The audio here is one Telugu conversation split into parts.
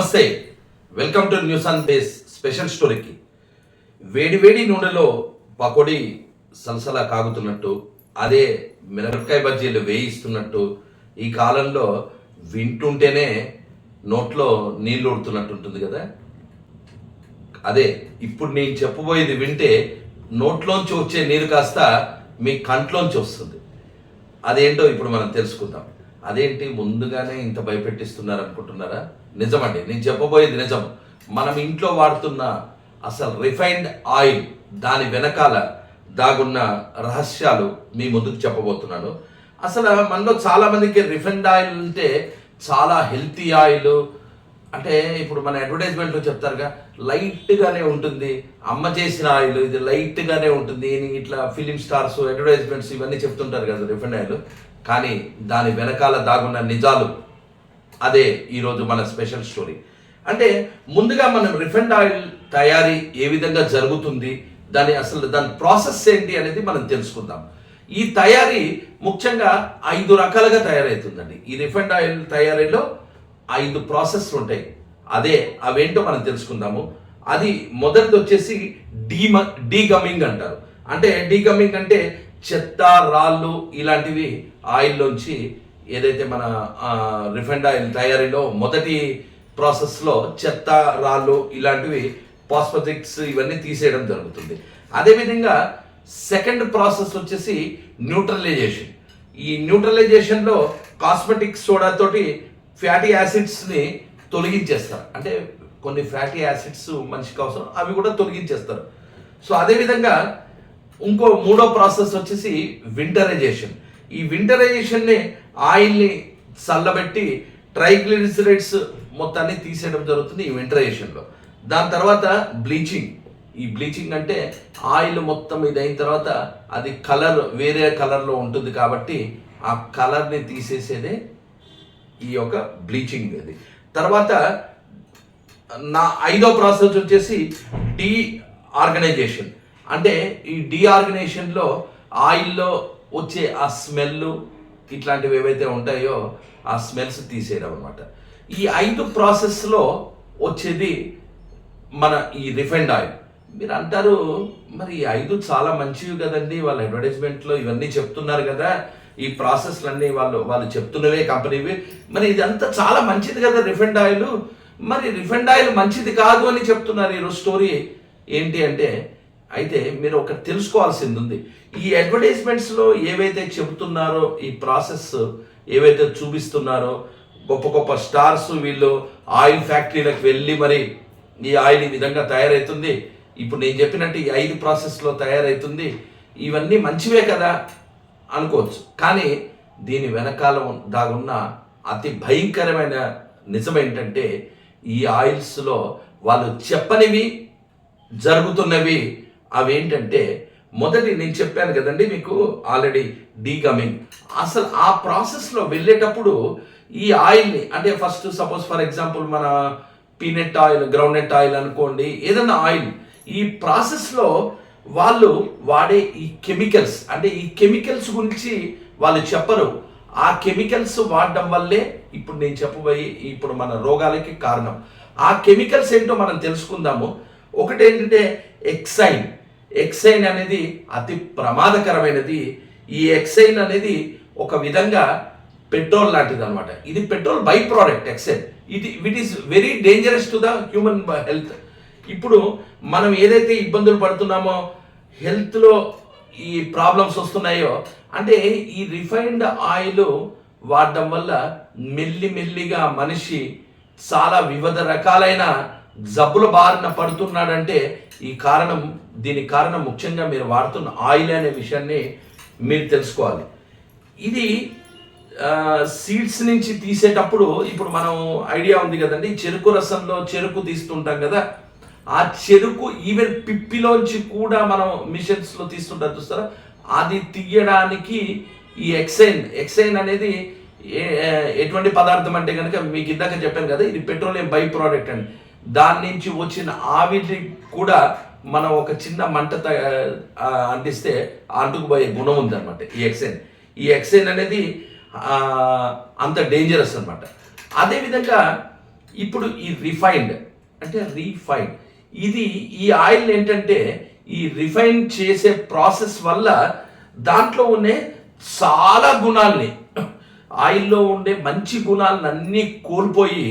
నమస్తే, welcome to news on base special స్టోరీకి. వేడి వేడి నూనెలో పకోడీ సలసలా కాగుతున్నట్టు, అదే మిరపకాయ బజ్జీలు వేయిస్తున్నట్టు ఈ కాలంలో వింటుంటేనే నోట్లో నీళ్ళు ఊడుతున్నట్టు ఉంటుంది కదా. అదే ఇప్పుడు నేను చెప్పబోయేది వింటే నోట్లోంచి వచ్చే నీరు కాస్త మీ కంట్లోంచి వస్తుంది. అదేంటో ఇప్పుడు మనం తెలుసుకుందాం. అదేంటి ముందుగానే ఇంత భయపెట్టిస్తున్నారు అనుకుంటున్నారా? నిజమండి, నేను చెప్పబోయేది నిజం. మనం ఇంట్లో వాడుతున్న అసలు రిఫైన్డ్ ఆయిల్, దాని వెనకాల దాగున్న రహస్యాలు మీ ముందుకు చెప్పబోతున్నాను. అసలు మనలో చాలా మందికి రిఫైన్డ్ ఆయిల్ అంటే చాలా హెల్తీ ఆయిల్ అంటే, ఇప్పుడు మన అడ్వర్టైజ్మెంట్లో చెప్తారుగా, లైట్గానే ఉంటుంది, అమ్మ చేసిన ఆయిల్ ఇది లైట్గానే ఉంటుంది, ఇట్లా ఫిలిం స్టార్స్ అడ్వర్టైజ్మెంట్స్ ఇవన్నీ చెప్తుంటారు కదా రిఫైన్డ్ ఆయిల్. కానీ దాని వెనకాల దాగున్న నిజాలు అదే ఈరోజు మన స్పెషల్ స్టోరీ. అంటే ముందుగా మనం రిఫైన్డ్ ఆయిల్ తయారీ ఏ విధంగా జరుగుతుంది, దాని ప్రాసెస్ ఏంటి అనేది మనం తెలుసుకుందాం. ఈ తయారీ ముఖ్యంగా 5 రకాలుగా తయారవుతుందండి. ఈ రిఫైన్డ్ ఆయిల్ తయారీలో 5 ప్రాసెస్లు ఉంటాయి. అవేంటో మనం తెలుసుకుందాము. అది మొదటిది వచ్చేసి డీగమ్మింగ్ అంటారు. అంటే డీగమ్మింగ్ అంటే చెత్త, రాళ్ళు ఇలాంటివి ఆయిల్లోంచి, ఏదైతే మన రిఫైన్డ్ ఆయిల్ తయారీలో మొదటి ప్రాసెస్లో చెత్త, రాళ్ళు ఇలాంటివి పాస్మెటిక్స్ ఇవన్నీ తీసేయడం జరుగుతుంది. అదేవిధంగా సెకండ్ ప్రాసెస్ వచ్చేసి న్యూట్రలైజేషన్. ఈ న్యూట్రలైజేషన్లో కాస్మెటిక్ సోడాతోటి ఫ్యాటీ యాసిడ్స్ని తొలగించేస్తారు. అంటే కొన్ని ఫ్యాటీ యాసిడ్స్ మనిషికి అవసరం, అవి కూడా తొలగించేస్తారు. సో అదేవిధంగా ఇంకో మూడో ప్రాసెస్ వచ్చేసి వింటరైజేషన్. ఈ వింటరైజేషన్ని ఆయిల్ని చల్లబెట్టి ట్రైగ్లిసరైడ్స్ మొత్తాన్ని తీసేయడం జరుగుతుంది ఈ వింటరైజేషన్లో. దాని తర్వాత బ్లీచింగ్. ఈ బ్లీచింగ్ అంటే ఆయిల్ మొత్తం ఇది అయిన తర్వాత అది వేరే కలర్లో ఉంటుంది కాబట్టి ఆ కలర్ని తీసేసేదే ఈ యొక్క బ్లీచింగ్. అది తర్వాత ఐదో ప్రాసెస్ వచ్చేసి డీఆర్గనైజేషన్. అంటే ఈ డీఆర్గనైజేషన్లో ఆయిల్లో వచ్చే ఆ స్మెల్ ఇట్లాంటివి ఏవైతే ఉంటాయో ఆ స్మెల్స్ తీసేయడం అనమాట. ఈ 5 ప్రాసెస్లో వచ్చేది మన ఈ రిఫైన్డ్ ఆయిల్. మీరు అంటారు, మరి ఈ 5 చాలా మంచివి కదండి, వాళ్ళ అడ్వర్టైజ్మెంట్లో ఇవన్నీ చెప్తున్నారు కదా, ఈ ప్రాసెస్లన్నీ వాళ్ళు చెప్తున్నవే కంపెనీవి, మరి ఇదంతా చాలా మంచిది కదా రిఫైన్డ్ ఆయిల్, మరి రిఫైన్డ్ ఆయిల్ మంచిది కాదు అని చెప్తున్నారు. ఈరోజు స్టోరీ ఏంటి అంటే, అయితే మీరు ఒకటి తెలుసుకోవాల్సింది ఉంది. ఈ అడ్వర్టైజ్మెంట్స్లో ఏవైతే చెబుతున్నారో, ఈ ప్రాసెస్ ఏవైతే చూపిస్తున్నారో, గొప్ప గొప్ప స్టార్స్ వీళ్ళు ఆయిల్ ఫ్యాక్టరీలకు వెళ్ళి మరి ఈ ఆయిల్ ఈ విధంగా తయారవుతుంది, ఇప్పుడు నేను చెప్పినట్టు ఈ 5 ప్రాసెస్లో తయారవుతుంది, ఇవన్నీ మంచివే కదా అనుకోవచ్చు. కానీ దీని వెనకాల దాగున్న అతి భయంకరమైన నిజం ఏంటంటే, ఈ ఆయిల్స్లో వాళ్ళు చెప్పనివి జరుగుతున్నవి. అవేంటంటే, మొదటి నేను చెప్పాను కదండి మీకు ఆల్రెడీ, డీగమ్మింగ్. అసలు ఆ ప్రాసెస్లో వెళ్ళేటప్పుడు ఈ ఆయిల్ని, అంటే ఫస్ట్ సపోజ్ ఫర్ ఎగ్జాంపుల్ మన పీనట్ ఆయిల్, గ్రౌండ్నట్ ఆయిల్ అనుకోండి, ఏదన్నా ఆయిల్, ఈ ప్రాసెస్లో వాళ్ళు వాడే ఈ కెమికల్స్, అంటే ఈ కెమికల్స్ గురించి వాళ్ళు చెప్పరు. ఆ కెమికల్స్ వాడడం వల్లే ఇప్పుడు నేను చెప్పబోయి ఇప్పుడు మన రోగాలకి కారణం. ఆ కెమికల్స్ ఏంటో మనం తెలుసుకుందాము. ఒకటి ఏంటంటే ఎక్సైన్ అనేది అతి ప్రమాదకరమైనది. ఈ ఎక్సైన్ అనేది ఒక విధంగా పెట్రోల్ లాంటిది అనమాట. ఇది petrol by product hexane. It is very dangerous to the human health. ఇప్పుడు మనం ఏదైతే ఇబ్బందులు పడుతున్నామో, హెల్త్లో ఈ ప్రాబ్లమ్స్ వస్తున్నాయో, అంటే ఈ రిఫైన్డ్ ఆయిల్ వాడడం వల్ల మెల్లిగా మనిషి చాలా వివిధ రకాలైన జబ్బుల బారిన పడుతున్నాడంటే దీనికి కారణం ముఖ్యంగా మీరు వాడుతున్న ఆయిల్ అనే విషయాన్ని మీరు తెలుసుకోవాలి. ఇది సీడ్స్ నుంచి తీసేటప్పుడు, ఇప్పుడు మనం ఐడియా ఉంది కదండి, చెరుకు రసంలో చెరుకు తీస్తుంటాం కదా, ఆ చెరుకు ఈవెన్ పిప్పిలోంచి కూడా మనం మిషన్స్లో తీస్తుంటారు చూస్తారా, అది తీయడానికి ఈ ఎక్సైన్ అనేది ఎటువంటి పదార్థం అంటే కనుక, మీకు ఇందాక చెప్పాను కదా, ఇది పెట్రోలియం బై ప్రోడక్ట్ అండి. దాని నుంచి వచ్చిన ఆవిరి కూడా మనం ఒక చిన్న మంట అంటిస్తే అంటుకుపోయే గుణం ఉందన్నమాట ఈ ఎక్సైన్ అనేది అంత డేంజరస్ అనమాట. అదేవిధంగా ఇప్పుడు ఈ రిఫైన్డ్ అంటే రీఫైన్డ్, ఇది ఈ ఆయిల్ ఏంటంటే ఈ రిఫైన్ చేసే ప్రాసెస్ వల్ల దాంట్లో ఉండే చాలా గుణాల్ని, ఆయిల్లో ఉండే మంచి గుణాలను అన్నీ కోల్పోయి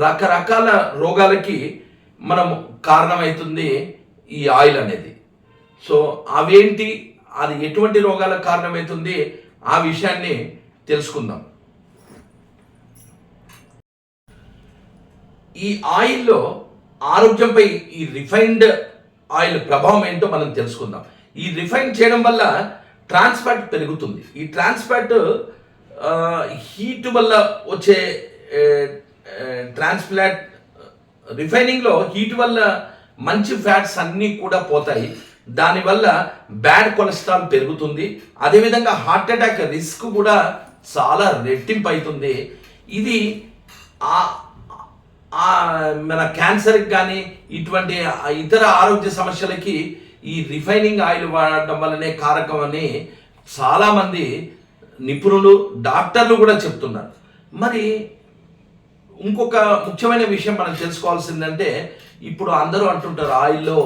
రకరకాల రోగాలకి మనం కారణమవుతుంది ఈ ఆయిల్ అనేది. సో అవేంటి, అది ఎటువంటి రోగాలకు కారణమవుతుంది, ఆ విషయాన్ని తెలుసుకుందాం. ఈ ఆయిల్లో ఆరోగ్యంపై ఈ రిఫైన్డ్ ఆయిల్ ప్రభావం ఏంటో మనం తెలుసుకుందాం. ఈ రిఫైన్ చేయడం వల్ల ట్రాన్స్ ఫ్యాట్ పెరుగుతుంది. ఈ ట్రాన్స్ ఫ్యాట్ హీట్ వల్ల వచ్చే ట్రాన్స్ ఫ్యాట్, రిఫైనింగ్లో హీట్ వల్ల మంచి ఫ్యాట్స్ అన్నీ కూడా పోతాయి. దానివల్ల బ్యాడ్ కొలెస్ట్రాల్ పెరుగుతుంది. అదేవిధంగా హార్ట్ అటాక్ రిస్క్ కూడా చాలా రెట్టింపు అవుతుంది. ఇది మన క్యాన్సర్కి కానీ ఇటువంటి ఇతర ఆరోగ్య సమస్యలకి ఈ రిఫైనింగ్ ఆయిల్ వాడడం వల్లనే కారకం అని చాలామంది నిపుణులు, డాక్టర్లు కూడా చెప్తున్నారు. మరి ఇంకొక ముఖ్యమైన విషయం మనం తెలుసుకోవాల్సిందంటే, ఇప్పుడు అందరూ అంటుంటారు ఆయిల్లో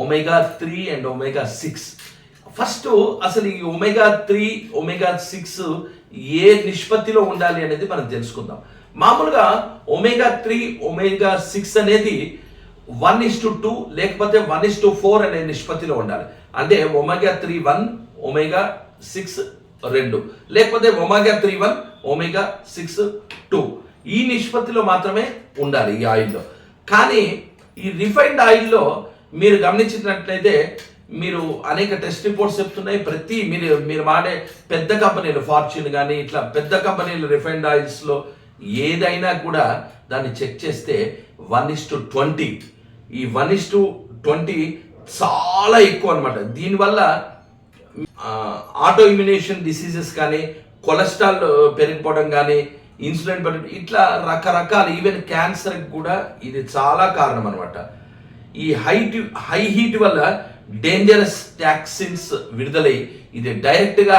omega-3 అండ్ omega-6. ఫస్ట్ అసలు ఈ omega-3, omega-6 ఏ నిష్పత్తిలో ఉండాలి అనేది మనం తెలుసుకుందాం. మామూలుగా omega-3, omega-6 అనేది 1:2 లేకపోతే 1:4 అనే నిష్పత్తిలో ఉండాలి. అంటే omega-3 1, omega-6 2, లేకపోతే omega-3 1, omega-6 2, ఈ నిష్పత్తిలో మాత్రమే ఉండాలి ఈ ఆయిల్లో. కానీ ఈ రిఫైన్డ్ ఆయిల్లో మీరు గమనించినట్లయితే, మీరు అనేక టెస్ట్ రిపోర్ట్స్ చెప్తున్నాయి, మీరు వాడే పెద్ద కంపెనీలు, ఫార్చ్యూన్ కానీ ఇట్లా పెద్ద కంపెనీలు రిఫైన్డ్ ఆయిల్స్లో ఏదైనా కూడా దాన్ని చెక్ చేస్తే 1:20, ఈ 1:20 చాలా ఎక్కువ అనమాట. దీనివల్ల ఆటో ఇమ్యునేషన్ డిసీజెస్ కానీ, కొలెస్ట్రాల్ పెరిగిపోవడం కానీ, ఇన్సులిన్ పెరగడం, ఇట్లా రకరకాల ఈవెన్ క్యాన్సర్కి కూడా ఇది చాలా కారణం అనమాట. ఈ హై హీట్ వల్ల డేంజరస్ టాక్సిన్స్ విడుదలై ఇది డైరెక్ట్గా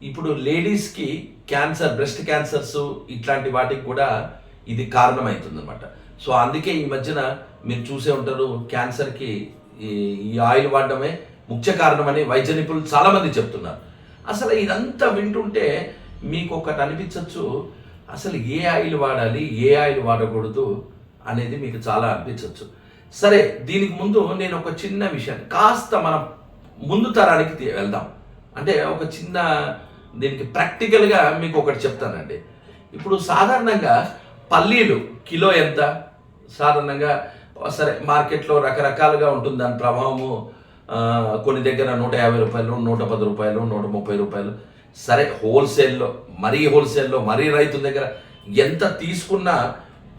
ఇప్పుడు లేడీస్కి క్యాన్సర్, బ్రెస్ట్ క్యాన్సర్స్ ఇట్లాంటి వాటికి కూడా ఇది కారణమవుతుంది అనమాట. సో అందుకే ఈ మధ్యన మీరు చూసే ఉంటారు, క్యాన్సర్కి ఈ ఆయిల్ వాడడమే ముఖ్య కారణమని వైద్య నిపుణులు చాలామంది చెప్తున్నారు. అసలు ఇదంతా వింటుంటే మీకు ఒకటి అనిపించవచ్చు, అసలు ఏ ఆయిల్ వాడాలి, ఏ ఆయిల్ వాడకూడదు అనేది మీకు చాలా అనిపించవచ్చు. సరే, దీనికి ముందు నేను ఒక చిన్న విషయాన్ని కాస్త మనం ముందు తరానికి వెళ్దాం. అంటే ఒక చిన్న దీనికి ప్రాక్టికల్గా మీకు ఒకటి చెప్తానండి. ఇప్పుడు సాధారణంగా పల్లీలు కిలో ఎంత, సాధారణంగా సరే మార్కెట్లో రకరకాలుగా ఉంటుంది దాని ప్రభావము. కొన్ని దగ్గర 150 రూపాయలు, 110 రూపాయలు, 130 రూపాయలు. సరే హోల్సేల్లో, మరీ రైతుల దగ్గర ఎంత తీసుకున్నా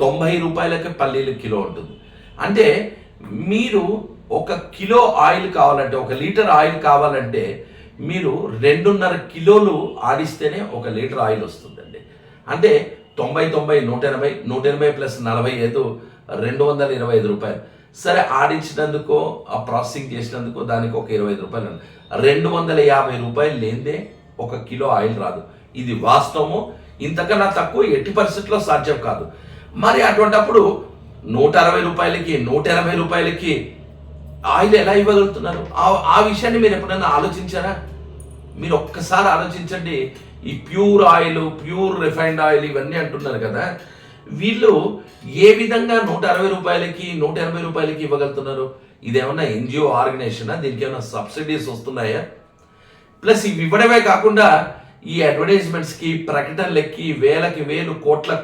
90 రూపాయలకే పల్లీలు కిలో ఉంటుంది. అంటే మీరు 1 కిలో ఆయిల్ కావాలంటే, 1 లీటర్ ఆయిల్ కావాలంటే మీరు 2.5 కిలోలు ఆడిస్తేనే 1 లీటర్ ఆయిల్ వస్తుందండి. అంటే 90, 180 ప్లస్ 45 225 రూపాయలు. సరే ఆడించినందుకో, ఆ ప్రాసెసింగ్ చేసినందుకో దానికి ఒక 25 రూపాయలు, 250 రూపాయలు లేదే 1 కిలో ఆయిల్ రాదు. ఇది వాస్తవము. ఇంతకన్నా తక్కువ ఎట్టి పరిస్థితుల్లో సాధ్యం కాదు. మరి అటువంటిప్పుడు 160 రూపాయలకి, 180 రూపాయలకి ఆయిల్ ఎలా ఇవ్వగలుగుతున్నారు? ఆ విషయాన్ని మీరు ఎప్పుడైనా ఆలోచించారా? మీరు ఒక్కసారి ఆలోచించండి. ఈ pure oil, pure refined oil ఇవన్నీ అంటున్నారు కదా, వీళ్ళు ఏ విధంగా 160 రూపాయలకి, 180 రూపాయలకి ఇవ్వగలుగుతున్నారు? ఇదేమన్నా ఎన్జిఓ ఆర్గనైజేషనా? దీనికి ఏమైనా సబ్సిడీస్ వస్తున్నాయా? ప్లస్ ఇవి ఇవ్వడమే కాకుండా ఈ అడ్వర్టైజ్మెంట్స్కి, ప్రకటనలకి వేలకి వేలు,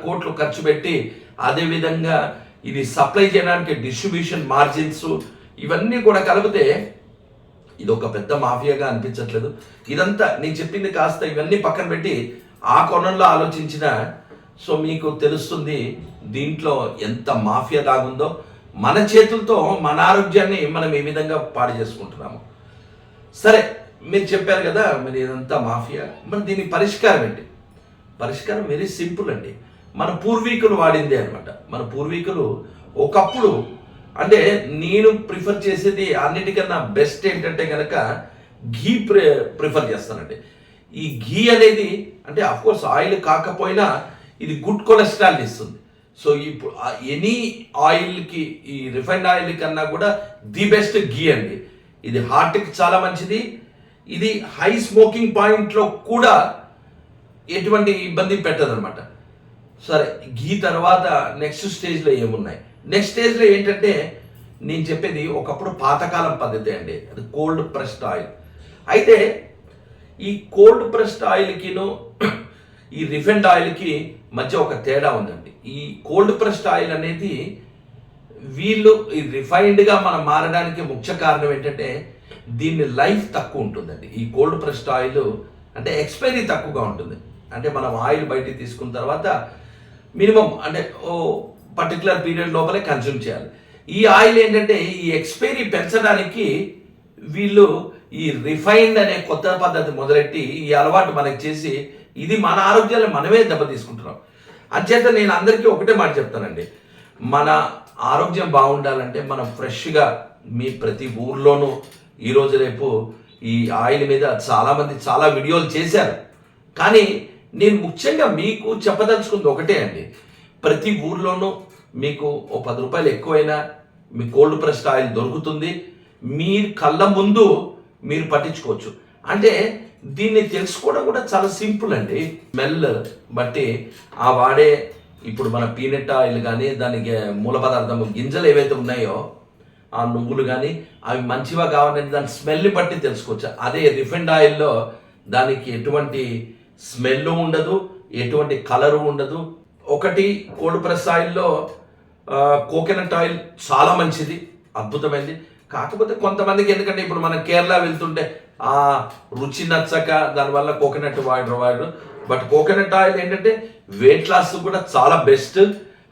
కోట్లు ఖర్చు పెట్టి, అదేవిధంగా ఇది సప్లై చేయడానికి డిస్ట్రిబ్యూషన్ మార్జిన్స్ ఇవన్నీ కూడా కలిపితే ఇది ఒక పెద్ద మాఫియాగా అనిపించట్లేదు? ఇదంతా నేను చెప్పింది కాస్త ఇవన్నీ పక్కన పెట్టి ఆ కోణంలో ఆలోచించిన సో మీకు తెలుస్తుంది దీంట్లో ఎంత మాఫియా దాగుందో. మన చేతులతో మన ఆరోగ్యాన్ని మనం ఏ విధంగా పాడు చేసుకుంటున్నాము. సరే, మీరు చెప్పారు కదా మరి ఇదంతా మాఫియా, మరి దీని పరిష్కారం ఏంటి? పరిష్కారం వెరీ సింపుల్ అండి. మన పూర్వీకులు వాడిందే అనమాట. మన పూర్వీకులు ఒకప్పుడు, అంటే నేను ప్రిఫర్ చేసేది అన్నిటికన్నా బెస్ట్ ఏంటంటే కనుక ఘీ ప్రిఫర్ చేస్తానండి. ఈ ఘీ అనేది అంటే అఫ్కోర్స్ ఆయిల్ కాకపోయినా ఇది గుడ్ కొలెస్ట్రాల్ ఇస్తుంది. సో ఇప్పుడు ఎనీ ఆయిల్కి ఈ రిఫైండ్ ఆయిల్ కన్నా కూడా ది బెస్ట్ గీ అండి. ఇది హార్ట్కి చాలా మంచిది. ఇది హై స్మోకింగ్ పాయింట్లో కూడా ఎటువంటి ఇబ్బంది పెట్టదనమాట. సరే, గీ తర్వాత నెక్స్ట్ స్టేజ్లో ఏమున్నాయి? నెక్స్ట్ స్టేజ్లో ఏంటంటే నేను చెప్పేది ఒకప్పుడు పాతకాలం పద్ధతి అండి, అది కోల్డ్ ప్రెస్డ్ ఆయిల్. అయితే ఈ కోల్డ్ ప్రెస్డ్ ఆయిల్కిను ఈ రిఫైండ్ ఆయిల్కి మధ్య ఒక తేడా ఉందండి. ఈ కోల్డ్ ప్రెస్డ్ ఆయిల్ అనేది వీళ్ళు ఈ రిఫైన్డ్గా మనం మారడానికి ముఖ్య కారణం ఏంటంటే దీని లైఫ్ తక్కువ ఉంటుందండి. ఈ కోల్డ్ ప్రెస్డ్ ఆయిల్ అంటే ఎక్స్పైరీ తక్కువగా ఉంటుంది. అంటే మనం ఆయిల్ బయటికి తీసుకున్న తర్వాత మినిమం అంటే పర్టికులర్ పీరియడ్ లోపలే కన్జ్యూమ్ చేయాలి. ఈ ఆయిల్ ఏంటంటే ఈ ఎక్స్పైరీ పెంచడానికి వీళ్ళు ఈ రిఫైన్డ్ అనే కొత్త పద్ధతి మొదలెట్టి ఈ అలవాటు మనకి చేసి ఇది మన ఆరోగ్యాన్ని మనమే దెబ్బతీసుకుంటున్నాం. అంచేత నేను అందరికీ ఒకటే మాట చెప్తానండి, మన ఆరోగ్యం బాగుండాలంటే మనం ఫ్రెష్గా మీ ప్రతి ఊర్లోనూ ఈరోజు రేపు ఈ ఆయిల్ మీద చాలామంది చాలా వీడియోలు చేశారు. కానీ నేను ముఖ్యంగా మీకు చెప్పదలుచుకుంది ఒకటే అండి, ప్రతి ఊర్లోనూ మీకు ఓ 10 రూపాయలు ఎక్కువైనా మీ కోల్డ్ ప్రెస్డ్ ఆయిల్ దొరుకుతుంది. మీ కళ్ళ ముందు మీరు పట్టించుకోవచ్చు. అంటే దీన్ని తెలుసుకోవడం కూడా చాలా సింపుల్ అండి. స్మెల్ బట్టి ఆ వాడే ఇప్పుడు మన పీనట్ ఆయిల్ కానీ దానికి మూల పదార్థం గింజలు ఏవైతే ఉన్నాయో ఆ నువ్వులు కానీ అవి మంచిగా కావాలంటే దాని స్మెల్ని బట్టి తెలుసుకోవచ్చు. అదే రిఫైండ్ ఆయిల్లో దానికి ఎటువంటి స్మెల్ ఉండదు, ఎటువంటి కలరు ఉండదు. ఒకటి కోల్డ్ ప్రెస్ ఆయిల్లో కోకోనట్ ఆయిల్ చాలా మంచిది, అద్భుతమైనది. కాకపోతే కొంతమందికి ఎందుకంటే ఇప్పుడు మనం కేరళ వెళ్తుంటే ఆ రుచి నచ్చక దానివల్ల కోకోనట్ వాడరు. బట్ కోకోనట్ ఆయిల్ ఏంటంటే వెయిట్ లాస్ కూడా చాలా బెస్ట్.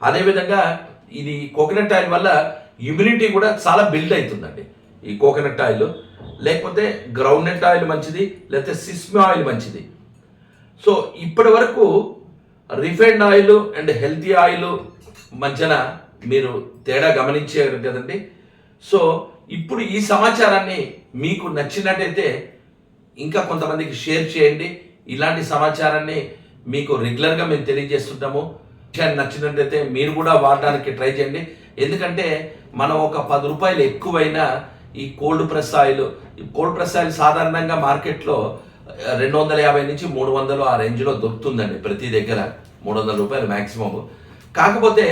అదేవిధంగా ఇది కోకోనట్ ఆయిల్ వల్ల ఇమ్యూనిటీ కూడా చాలా బిల్డ్ అవుతుందండి ఈ కోకోనట్ ఆయిల్. లేకపోతే గ్రౌండ్నట్ ఆయిల్ మంచిది, లేకపోతే సిస్మి ఆయిల్ మంచిది. సో ఇప్పటి వరకు refined oil and healthy oil మధ్యన మీరు తేడా గమనించారు కదండి. సో ఇప్పుడు ఈ సమాచారాన్ని మీకు నచ్చినట్టయితే ఇంకా కొంతమందికి షేర్ చేయండి. ఇలాంటి సమాచారాన్ని మీకు రెగ్యులర్గా మేము తెలియజేస్తుంటాము. నచ్చినట్టయితే మీరు కూడా వాడడానికి ట్రై చేయండి. ఎందుకంటే మనం ఒక 10 రూపాయలు ఎక్కువైనా ఈ కోల్డ్ ప్రెస్ ఆయిల్ సాధారణంగా మార్కెట్లో 250 నుంచి 300 ఆ రేంజ్లో దొరుకుతుందండి. ప్రతి దగ్గర 300 రూపాయలు మ్యాక్సిమం. కాకపోతే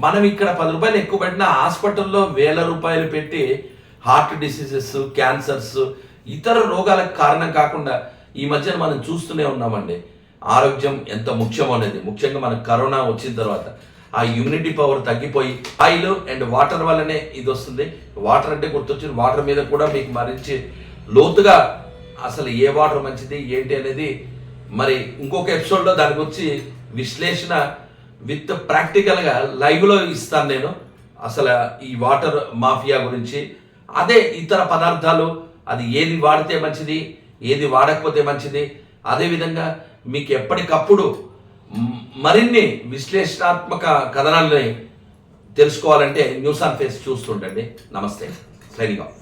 మనం ఇక్కడ 10 రూపాయలు ఎక్కువ పెట్టిన హాస్పిటల్లో 1000 రూపాయలు పెట్టి హార్ట్ డిసీజెస్, క్యాన్సర్స్, ఇతర రోగాలకు కారణం కాకుండా ఈ మధ్యన మనం చూస్తూనే ఉన్నామండి ఆరోగ్యం ఎంత ముఖ్యం అనేది. ముఖ్యంగా మనకు కరోనా వచ్చిన తర్వాత ఆ ఇమ్యూనిటీ పవర్ తగ్గిపోయి ఆయిల్ అండ్ వాటర్ వల్లనే ఇది వస్తుంది. వాటర్ అంటే గుర్తొచ్చింది, వాటర్ మీద కూడా మీకు మరించి లోతుగా అసలు ఏ వాటర్ మంచిది ఏంటి అనేది మరి ఇంకొక ఎపిసోడ్లో దాని గురించి విశ్లేషణ విత్ ప్రాక్టికల్గా లైవ్లో ఇస్తాను నేను. అసలు ఈ వాటర్ మాఫియా గురించి, అదే ఇతర పదార్థాలు అది ఏది వాడితే మంచిది, ఏది వాడకపోతే మంచిది. అదేవిధంగా మీకు ఎప్పటికప్పుడు మరిన్ని విశ్లేషణాత్మక కథనాలని తెలుసుకోవాలంటే న్యూస్ ఆన్ ఫేస్ చూస్తుండండి. నమస్తే, సైనింగ్ ఆఫ్.